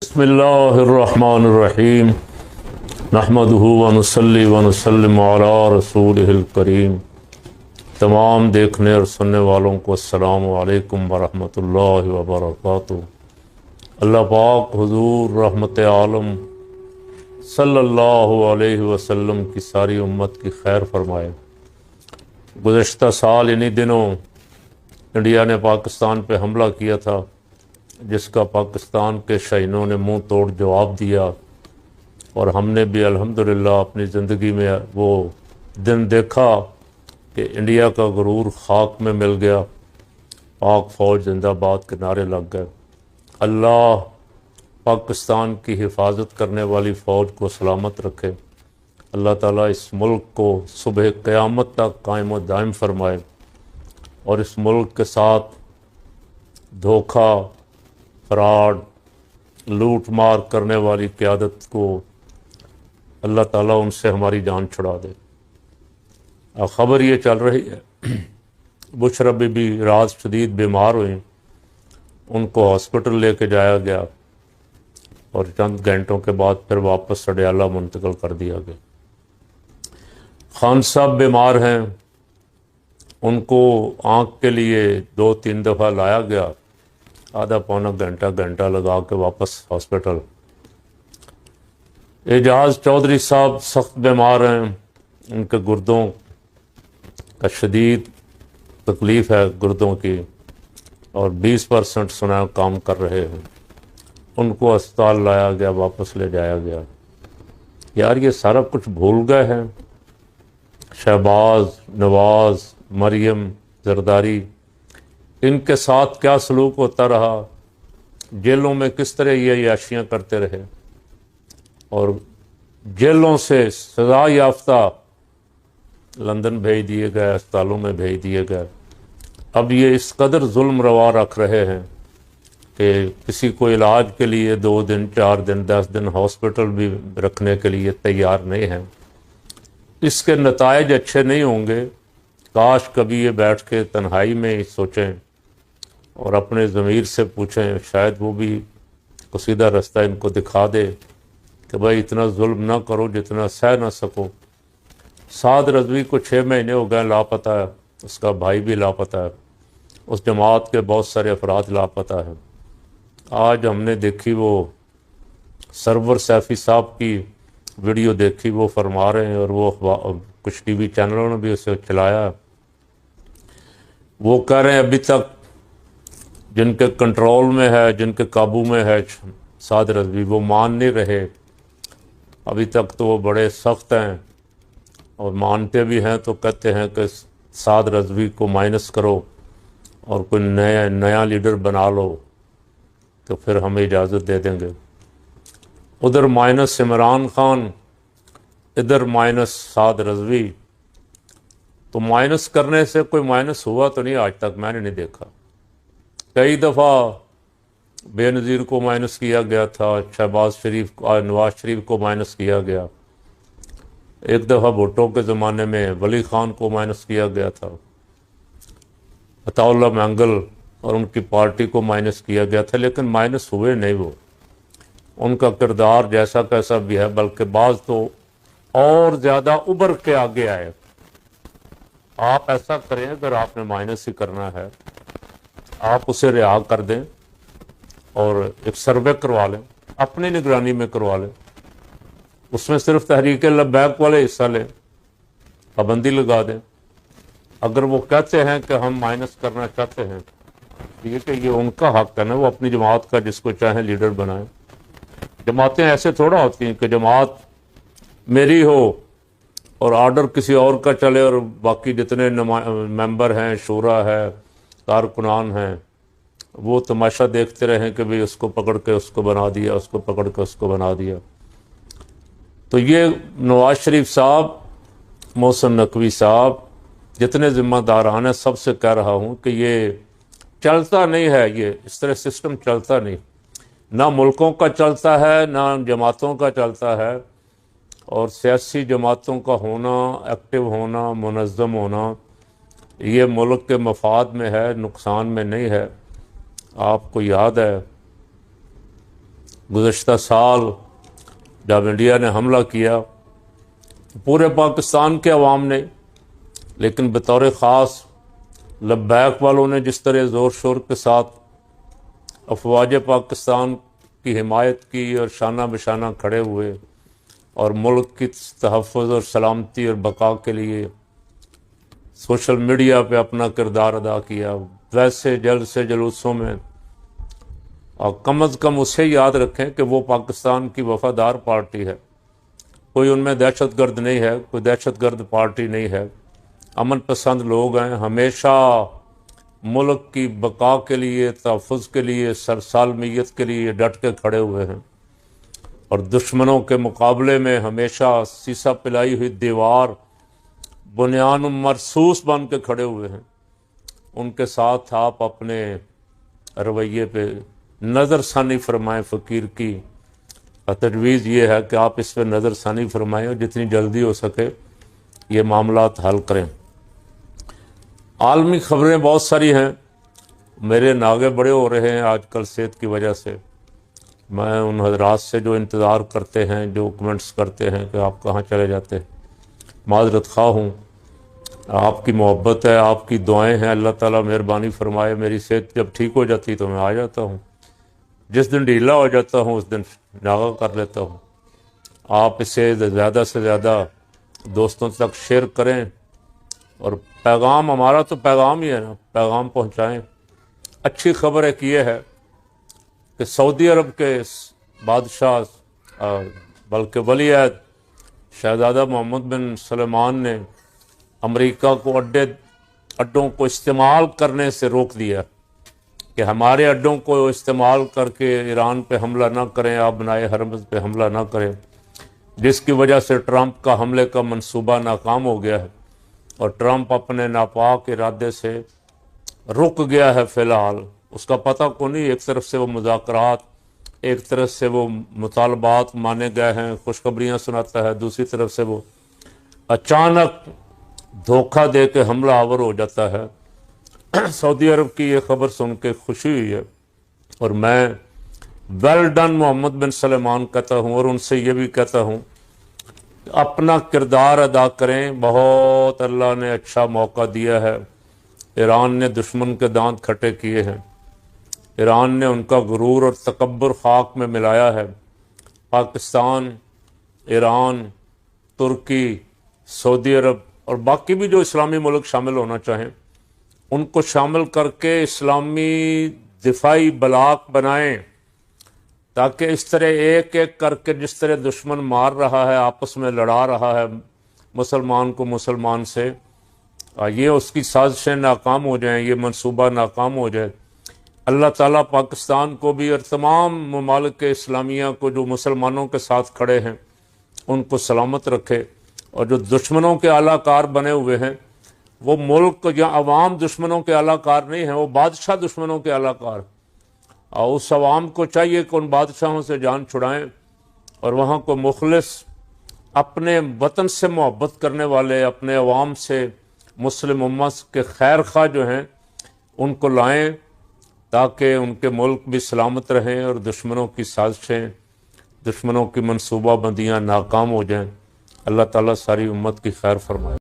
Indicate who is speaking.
Speaker 1: بسم اللہ الرحمن الرحیم نحمدہ ونصلی ونسلم علی رسولہ الکریم۔ تمام دیکھنے اور سننے والوں کو السلام علیکم ورحمۃ اللہ وبرکاتہ۔ اللہ پاک حضور رحمت عالم صلی اللہ علیہ وسلم کی ساری امت کی خیر فرمائے۔ گزشتہ سال انہی دنوں انڈیا نے پاکستان پہ حملہ کیا تھا، جس کا پاکستان کے شہینوں نے منہ توڑ جواب دیا، اور ہم نے بھی الحمدللہ اپنی زندگی میں وہ دن دیکھا کہ انڈیا کا غرور خاک میں مل گیا، پاک فوج زندہ باد کے نعرے لگ گئے۔ اللہ پاکستان کی حفاظت کرنے والی فوج کو سلامت رکھے۔ اللہ تعالیٰ اس ملک کو صبح قیامت تک قائم و دائم فرمائے، اور اس ملک کے ساتھ دھوکہ، فراڈ، لوٹ مار کرنے والی قیادت کو اللہ تعالیٰ ان سے ہماری جان چھڑا دے۔ خبر یہ چل رہی ہے بشرا بی بی رات شدید بیمار ہوئیں، ان کو ہاسپٹل لے کے جایا گیا اور چند گھنٹوں کے بعد پھر واپس سڈیالہ منتقل کر دیا گیا۔ خان صاحب بیمار ہیں، ان کو آنکھ کے لیے 2-3 دفعہ لایا گیا، آدھا پونا گھنٹہ لگا کے واپس ہاسپٹل۔ اعجاز چودھری صاحب سخت بیمار ہیں، ان کے گردوں کا شدید تکلیف ہے گردوں کی، اور 20% سنا کام کر رہے ہیں، ان کو اسپتال لایا گیا، واپس لے جایا گیا۔ یار یہ سارا کچھ بھول گئے ہیں؟ شہباز، نواز، مریم، زرداری، ان کے ساتھ کیا سلوک ہوتا رہا، جیلوں میں کس طرح یہ عیاشیاں کرتے رہے، اور جیلوں سے سزا یافتہ لندن بھیج دیے گئے، اسپتالوں میں بھیج دیے گئے۔ اب یہ اس قدر ظلم روا رکھ رہے ہیں کہ کسی کو علاج کے لیے 2 دن، 4 دن، 10 دن ہاسپٹل بھی رکھنے کے لیے تیار نہیں ہیں۔ اس کے نتائج اچھے نہیں ہوں گے۔ کاش کبھی یہ بیٹھ کے تنہائی میں ہی سوچیں اور اپنے ضمیر سے پوچھیں، شاید وہ بھی سیدھا رستہ ان کو دکھا دے کہ بھائی اتنا ظلم نہ کرو جتنا سہ نہ سکو۔ سعد رضوی کو 6 مہینے ہو گئے لاپتہ ہے، اس کا بھائی بھی لاپتہ ہے، اس جماعت کے بہت سارے افراد لاپتہ ہیں۔ آج ہم نے دیکھی وہ سرور سیفی صاحب کی ویڈیو دیکھی، وہ فرما رہے ہیں، اور وہ کچھ ٹی وی چینلوں نے بھی اسے چلایا، وہ کہہ رہے ہیں ابھی تک جن کے کنٹرول میں ہے، جن کے قابو میں ہے سعد رضوی، وہ مان نہیں رہے۔ ابھی تک تو وہ بڑے سخت ہیں، اور مانتے بھی ہیں تو کہتے ہیں کہ سعد رضوی کو مائنس کرو اور کوئی نیا لیڈر بنا لو تو پھر ہمیں اجازت دے دیں گے۔ ادھر مائنس عمران خان، ادھر مائنس سعد رضوی۔ تو مائنس کرنے سے کوئی مائنس ہوا تو نہیں، آج تک میں نے نہیں دیکھا۔ کئی دفعہ بے نظیر کو مائنس کیا گیا تھا، شہباز شریف، نواز شریف کو مائنس کیا گیا، ایک دفعہ بھٹو کے زمانے میں ولی خان کو مائنس کیا گیا تھا، عطا اللہ مینگل اور ان کی پارٹی کو مائنس کیا گیا تھا، لیکن مائنس ہوئے نہیں وہ۔ ان کا کردار جیسا کیسا بھی ہے، بلکہ بعض تو اور زیادہ ابھر کے آگے آئے۔ آپ ایسا کریں، اگر آپ نے مائنس ہی کرنا ہے، آپ اسے رہا کر دیں اور ایک سروے کروا لیں، اپنی نگرانی میں کروا لیں، اس میں صرف تحریک لبیک والے حصہ لیں، پابندی لگا دیں۔ اگر وہ کہتے ہیں کہ ہم مائنس کرنا چاہتے ہیں، یہ کہ یہ ان کا حق ہے نا، وہ اپنی جماعت کا جس کو چاہیں لیڈر بنائیں۔ جماعتیں ایسے تھوڑا ہوتی ہیں کہ جماعت میری ہو اور آرڈر کسی اور کا چلے، اور باقی جتنے ممبر ہیں، شورا ہے، کارکنان ہیں، وہ تماشا دیکھتے رہیں کہ بھئی اس کو پکڑ کے اس کو بنا دیا، اس کو پکڑ کے اس کو بنا دیا۔ تو یہ نواز شریف صاحب، محسن نقوی صاحب، جتنے ذمہ داران ہیں، سب سے کہہ رہا ہوں کہ یہ چلتا نہیں ہے، یہ اس طرح سسٹم چلتا نہیں، نہ ملکوں کا چلتا ہے، نہ جماعتوں کا چلتا ہے۔ اور سیاسی جماعتوں کا ہونا، ایکٹیو ہونا، منظم ہونا، یہ ملک کے مفاد میں ہے، نقصان میں نہیں ہے۔ آپ کو یاد ہے گزشتہ سال جب انڈیا نے حملہ کیا پورے پاکستان کے عوام نے، لیکن بطور خاص لبیک والوں نے جس طرح زور شور کے ساتھ افواج پاکستان کی حمایت کی اور شانہ بشانہ کھڑے ہوئے اور ملک کی تحفظ اور سلامتی اور بقا کے لیے سوشل میڈیا پہ اپنا کردار ادا کیا، ویسے جلد سے جلوسوں میں، اور کم از کم اسے یاد رکھیں کہ وہ پاکستان کی وفادار پارٹی ہے، کوئی ان میں دہشت گرد نہیں ہے، کوئی دہشت گرد پارٹی نہیں ہے، امن پسند لوگ ہیں، ہمیشہ ملک کی بقا کے لیے، تحفظ کے لیے، سرسالمیت کے لیے ڈٹ کے کھڑے ہوئے ہیں، اور دشمنوں کے مقابلے میں ہمیشہ سیسا پلائی ہوئی دیوار بنیان مرصوص بن کے کھڑے ہوئے ہیں۔ ان کے ساتھ آپ اپنے رویے پہ نظر ثانی فرمائیں۔ فقیر کی تجویز یہ ہے کہ آپ اس پہ نظر ثانی فرمائیں اور جتنی جلدی ہو سکے یہ معاملات حل کریں۔ عالمی خبریں بہت ساری ہیں، میرے ناگے بڑے ہو رہے ہیں آج کل صحت کی وجہ سے۔ میں ان حضرات سے جو انتظار کرتے ہیں، جو کمنٹس کرتے ہیں کہ آپ کہاں چلے جاتے ہیں، معذرت خواہ ہوں۔ آپ کی محبت ہے، آپ کی دعائیں ہیں، اللہ تعالیٰ مہربانی فرمائے۔ میری صحت جب ٹھیک ہو جاتی تو میں آ جاتا ہوں، جس دن ڈھیلا ہو جاتا ہوں اس دن ناغہ کر لیتا ہوں۔ آپ اسے زیادہ سے زیادہ دوستوں تک شیئر کریں، اور پیغام، ہمارا تو پیغام ہی ہے نا، پیغام پہنچائیں۔ اچھی خبر ایک یہ ہے کہ سعودی عرب کے بادشاہ بلکہ ولی عہد شہزادہ محمد بن سلمان نے امریکہ کو اڈوں کو استعمال کرنے سے روک دیا کہ ہمارے اڈوں کو استعمال کر کے ایران پہ حملہ نہ کریں، آبنائے حرمز پہ حملہ نہ کریں، جس کی وجہ سے ٹرمپ کا حملے کا منصوبہ ناکام ہو گیا ہے، اور ٹرمپ اپنے ناپاک ارادے سے رک گیا ہے فی الحال۔ اس کا پتہ کو نہیں، ایک طرف سے وہ مذاکرات، ایک طرف سے وہ مطالبات مانے گئے ہیں، خوشخبریاں سناتا ہے، دوسری طرف سے وہ اچانک دھوکہ دے کے حملہ آور ہو جاتا ہے۔ سعودی عرب کی یہ خبر سن کے خوشی ہوئی ہے، اور میں ویل ڈن محمد بن سلمان کہتا ہوں، اور ان سے یہ بھی کہتا ہوں اپنا کردار ادا کریں۔ بہت اللہ نے اچھا موقع دیا ہے، ایران نے دشمن کے دانت کھٹے کیے ہیں، ایران نے ان کا غرور اور تکبر خاک میں ملایا ہے۔ پاکستان، ایران، ترکی، سعودی عرب اور باقی بھی جو اسلامی ملک شامل ہونا چاہیں، ان کو شامل کر کے اسلامی دفاعی بلاک بنائیں، تاکہ اس طرح ایک ایک کر کے جس طرح دشمن مار رہا ہے، آپس میں لڑا رہا ہے مسلمان کو مسلمان سے، یہ اس کی سازشیں ناکام ہو جائیں، یہ منصوبہ ناکام ہو جائے۔ اللہ تعالیٰ پاکستان کو بھی اور تمام ممالک اسلامیہ کو جو مسلمانوں کے ساتھ کھڑے ہیں ان کو سلامت رکھے، اور جو دشمنوں کے اعلیٰ کار بنے ہوئے ہیں، وہ ملک یا عوام دشمنوں کے اعلیٰ کار نہیں ہیں، وہ بادشاہ دشمنوں کے اعلیٰ کار، اور اس عوام کو چاہیے کہ ان بادشاہوں سے جان چھڑائیں، اور وہاں کو مخلص، اپنے وطن سے محبت کرنے والے، اپنے عوام سے مسلم امت کے خیر خواہ جو ہیں ان کو لائیں، تاکہ ان کے ملک بھی سلامت رہیں اور دشمنوں کی سازشیں، دشمنوں کی منصوبہ بندیاں ناکام ہو جائیں۔ اللہ تعالیٰ ساری امت کی خیر فرمائے۔